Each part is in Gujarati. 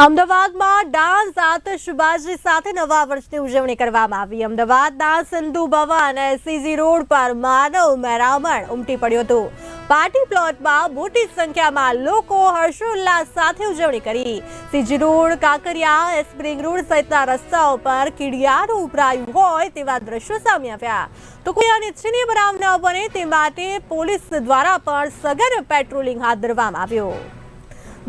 અમદાવાદમાં ડાન્સ આતશબાજી સાથે નવા વર્ષની ઉજવણી કરવામાં આવી। અમદાવાદના સિંધુ ભવન એસસીજી રોડ પર માનવ મહેરામણ ઉમટી પડ્યું હતું। પાર્ટી પ્લોટમાં મોટી સંખ્યામાં લોકો હર્ષોલ્લાસ સાથે ઉજવણી કરી। CG road, Kankaria, spring road સહિતના રસ્તાઓ પર કીડિયારું ઉભરાયું હોય તેવા દ્રશ્યો સામે આવ્યા। તો કોઈ અનિચ્છનીય બનાવ ન બને તે માટે પોલીસ દ્વારા પણ સઘન પેટ્રોલિંગ હાથ ધરવામાં આવ્યું।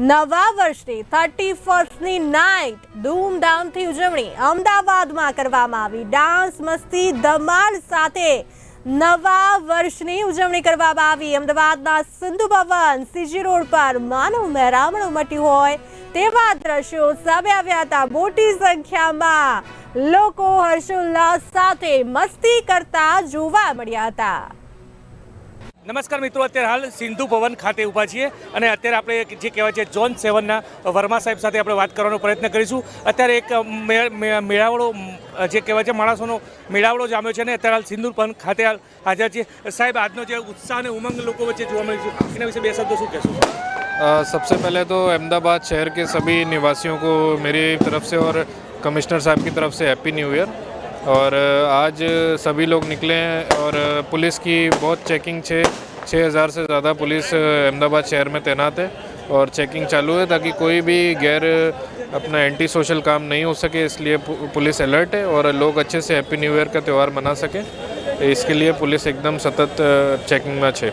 નવા વર્ષની 31મી નાઇટ ધૂમધામથી ઉજવણી અમદાવાદમાં કરવામાં આવી। ડાન્સ, મસ્તી, ધમાલ સાથે નવા વર્ષની ઉજવણી કરવામાં આવી। અમદાવાદના સિંધુ ભવન સીજી રોડ પર માનવ મહેરામણ ઉમટ્યું હોય તેવા દ્રશ્યો સામે આવ્યા હતા। મોટી સંખ્યામાં લોકો હર્ષોલ્લાસ સાથે મસ્તી કરતા જોવા મળ્યા હતા। નમસ્કાર મિત્રો, અત્યારે હાલ સિંધુ ભવન ખાતે ઊભા છીએ અને અત્યારે આપણે જે કહેવાય છે ઝોન 7ના વર્મા સાહેબ સાથે આપણે વાત કરવાનો પ્રયત્ન કરીશું। અત્યારે એક મેળાવડો જે કહેવાય છે માણસોનો મેળાવડો જામ્યો છે અને અત્યારે હાલ સિંધુ ભવન ખાતે હાજર છે। સાહેબ, આજનો જે ઉત્સાહ અને ઉમંગ લોકો વચ્ચે જોવા મળે છે એના વિશે બે શબ્દો શું કહેશો? सबसे पहले तो अहमदाबाद शहर के सभी निवासियों को मेरी तरफ से और कमिश्नर साहब की तरफ से हैप्पी न्यू ईयर। और आज सभी लोग निकले हैं और पुलिस की बहुत चेकिंग 6,000 से ज़्यादा पुलिस अहमदाबाद शहर में तैनात है और चेकिंग चालू है ताकि कोई भी गैर अपना एंटी सोशल काम नहीं हो सके, इसलिए पुलिस अलर्ट है और लोग अच्छे से हैप्पी न्यू ईयर का त्यौहार मना सकें, इसके लिए पुलिस एकदम सतत चेकिंग में है।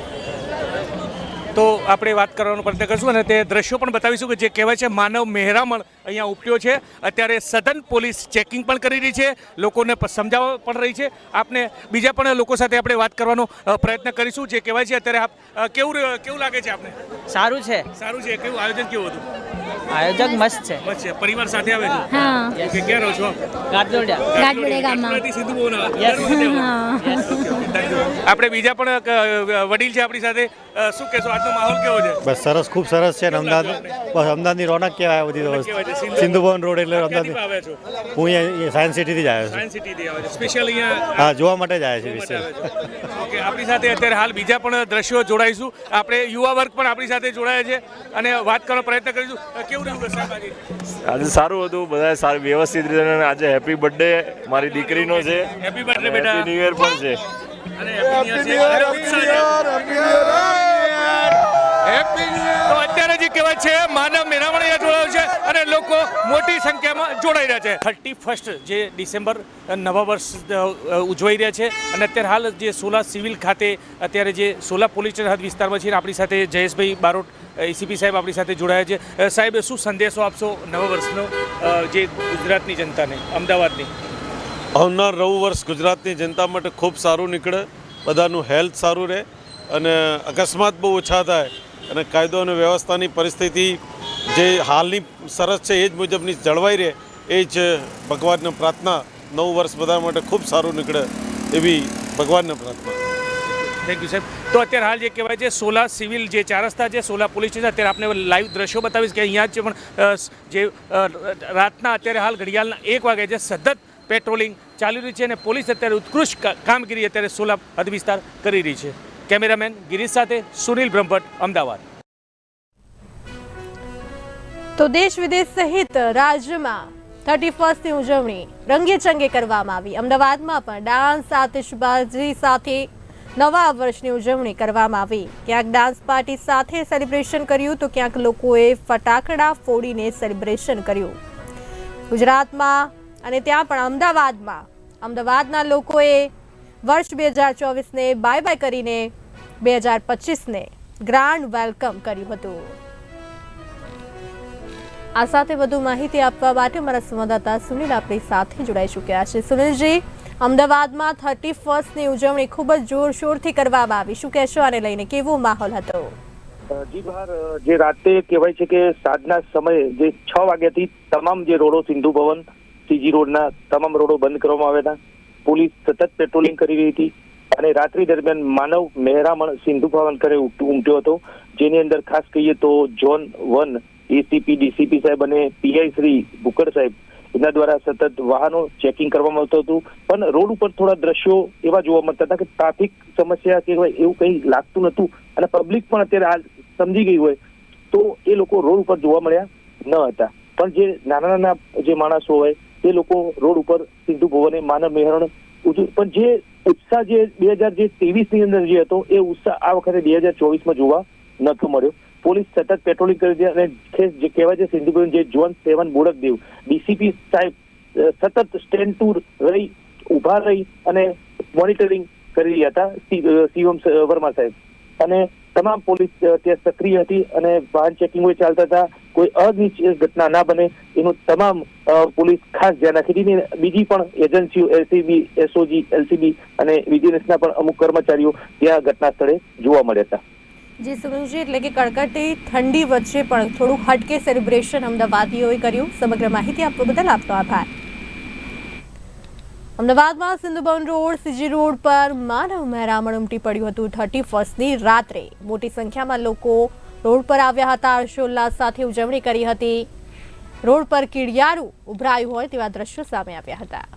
તો આપણે વાત કરવાનો પ્રયત્ન કરીશું અને તે દ્રશ્યો પણ બતાવીશું કે જે કહેવાય છે માનવ મહેરામણ અહીંયા ઉપટ્યો છે। અત્યારે સઘન પોલીસ ચેકિંગ પણ કરી રહી છે, લોકોને સમજાવવા પણ રહી છે। આપને બીજા પણ લોકો સાથે આપણે વાત કરવાનો પ્રયત્ન કરીશું। જે કહેવાય છે અત્યારે આપ કેવું લાગે છે આપને? સારું છે। કેવું આયોજન કેવું હતું? આયોજક મસ્ત છે। મસ્ત છે। પરિવાર સાથે આવે છે? હા। ઓકે, ક્યાં રહો છો? ગાજોડિયા ગામમાં। સિંધુ ભવન। આપણે બીજા પણ વડીલ છે આપણી સાથે, શું કહેશો? આજનો માહોલ કેવો છે? બસ સરસ, ખૂબ સરસ છે। અમદાવાદની રોનક કહેવાય બધી વસ્તુ। સિંધુ ભવન રોડ એટલે અમદાવાદ। હું અહીંયા સાયન્સ સિટીથી જ આવ્યો છું। સાયન્સ સિટીથી આવે છે સ્પેશિયલ અહીંયા? હા, જોવા માટે જ આવ્યા છે વિશે। ઓકે, આપણી સાથે અત્યારે હાલ બીજા પણ દ્રશ્યો જોડાઈશું। આપણે યુવા વર્ગ પણ આપણી સાથે જોડાયા છે અને વાત કરવાનો પ્રયત્ન કરીશું। કેવું રહ્યું સાહેબ આજે? આજે સારું હતું, બધા સારું વ્યવસ્થિત રીતે। આજે હેપી બર્થડે મારી દીકરીનો છે। હેપી બર્થડે બેટા। હેપી ન્યુ યર પણ છે। અને હેપી ન્યુ યર તો અત્યારે જે કહેવાય છે માનવ મહેરામણ અહીંયા જોડાયું છે અને લોકો મોટી સંખ્યામાં જોડાઈ રહ્યા છે। 31 જે ડિસેમ્બર નવા વર્ષ ઉજવાઈ રહ્યા છે અને અત્યારે હાલ જે સોલા સિવિલ ખાતે અત્યારે જે સોલા પોલીસ સ્ટેશન હદ વિસ્તારમાં છે આપણી સાથે જયેશભાઈ બારોટ એસીપી સાહેબ આપણી સાથે જોડાયા છે। સાહેબ, શું સંદેશો આપશો નવા વર્ષનો જે ગુજરાતની જનતાને, અમદાવાદની? આવનાર નવું વર્ષ ગુજરાતની જનતા માટે ખૂબ સારું નીકળે, બધાનું હેલ્થ સારું રહે અને અકસ્માત બહુ ઓછા થાય અને કાયદો અને વ્યવસ્થાની પરિસ્થિતિ જે હાલની સરસ છે એ જ મુજબની જળવાઈ રહે, એ જ ભગવાનને પ્રાર્થના। નવું વર્ષ બધા માટે ખૂબ સારું નીકળે એવી ભગવાનને પ્રાર્થના। થેન્ક યુ સાહેબ। તો અત્યારે હાલ જે કહેવાય છે સોલા સિવિલ જે 4 રસ્તા છે સોલા પોલીસ સ્ટેશન, અત્યારે આપણે લાઈવ દ્રશ્યો બતાવીશ કે અહીંયા જ પણ જે રાતના અત્યારે હાલ ઘડિયાળના 1 વાગે છે સતત પેટ્રોલિંગ ચાલી રહી છે અને પોલીસ અત્યારે ઉત્કૃષ્ટ કામગીરી અત્યારે સોલા હદ વિસ્તાર કરી રહી છે। કેમેરામેન ગિરીશ સાથે સુનિલ બ્રહ્મભટ્ટ, અમદાવાદ। તો દેશ વિદેશ સહિત રાજ્યમાં 31મી ઉજવણી રંગેચંગે કરવામાં આવી। અમદાવાદમાં પણ ડાન્સ આતશબાજી સાથે નવા વર્ષની ઉજવણી કરવામાં આવી। ક્યાંક ડાન્સ પાર્ટી સાથે સેલિબ્રેશન કર્યું તો ક્યાંક લોકોએ ફટાકડા ફોડીને સેલિબ્રેશન કર્યું। ગુજરાતમાં અને ત્યાં પણ અમદાવાદના લોકોએ વર્ષ 2024ને બાય બાય કરીને 2025ને ગ્રાન્ડ વેલકમ કર્યું હતું। આ સાથે વધુ માહિતી આપવા માટે મારા સંવાદદાતા સુનિલ આપણી સાથે જોડાઈ ચૂક્યા છે। સુનિલજી, અમદાવાદમાં 31મી ઉજવણી ખૂબ જ જોરશોરથી કરવામાં આવી, શું કહેશો આને લઈને? કેવો માહોલ હતો? જી બહાર જે રાતે કહેવાય છે કે સાંજના સમયે જે 6 વાગ્યાથી તમામ જે રોડો સિંધુ ભવન સીજી રોડના તમામ રોડો બંધ કરવામાં આવ્યા હતા। પોલીસ સતત પેટ્રોલિંગ કરી રહી હતી અને રાત્રિ દરમિયાન માનવ મહેરામણ સિંધુ ભવન ખાતે ઉમટ્યો હતો, જેની અંદર ખાસ કહીએ તો ઝોન 1 એસીપી ડીસીપી સાહેબ અને પીઆઈ શ્રી ભુકડ સાહેબ એના દ્વારા સતત વાહનો ચેકિંગ કરવામાં આવતું હતું। પણ રોડ ઉપર થોડા દ્રશ્યો એવા જોવા મળતા હતા કે ટ્રાફિક સમસ્યા કે એવું કંઈ લાગતું નહોતું અને પબ્લિક પણ અત્યારે હાલ સમજી ગઈ હોય તો એ લોકો રોડ ઉપર જોવા મળ્યા ન હતા। પણ જે નાના નાના જે માણસો હોય તે લોકો રોડ ઉપર સિંધુ ભવને માનવ મહેરામણ પણ જે ઉત્સાહ જે 2023 ની અંદર જે હતો એ ઉત્સાહ આ વખતે 2024માં જોવા નતો મળ્યો. પોલીસ સતત પેટ્રોલિંગ કરી હતી અને જે કહેવાય છે સિંધુ ભવન જે ઝોન 7 બોડકદેવ ડીસીપી સાહેબ સતત સ્ટેન્ડ ટુ રહી ઉભા રહી અને મોનિટરિંગ કરી રહ્યા હતા સીએમ વર્મા સાહેબ અને તમામ પોલીસ ત્યાં સક્રિય હતી અને વાહન ચેકિંગો ચાલતા હતા. કોઈ અનિચ્છનીય ઘટના ના બને એનું તમામ પોલીસ ખાસ ધ્યાન રાખી હતી. બીજી પણ એજન્સીઓ એલસીબી, એસઓજી, એલસીબી અને વિજિલન્સના પણ અમુક કર્મચારીઓ ત્યાં ઘટના સ્થળે જોવા મળ્યા હતા. જી સુમનજી, એટલે કે કડકડતી ઠંડી વચ્ચે પણ થોડું હટકે સેલિબ્રેશન અમદાવાદીઓએ કર્યું. સમગ્ર માહિતી આપવા બદલ આપનો આભાર. અમદાવાદમાં Sindhu Bhavan road, CG road પર માનવ મહેરામણ ઉમટી પડ્યું હતું. 31ની રાત્રે મોટી સંખ્યામાં લોકો રોડ પર આવ્યા હતા. હર્ષોલ્લાસ સાથે ઉજવણી કરી હતી. રોડ પર કીડિયારું ઉભરાયું હોય તેવા દ્રશ્યો સામે આવ્યા હતા.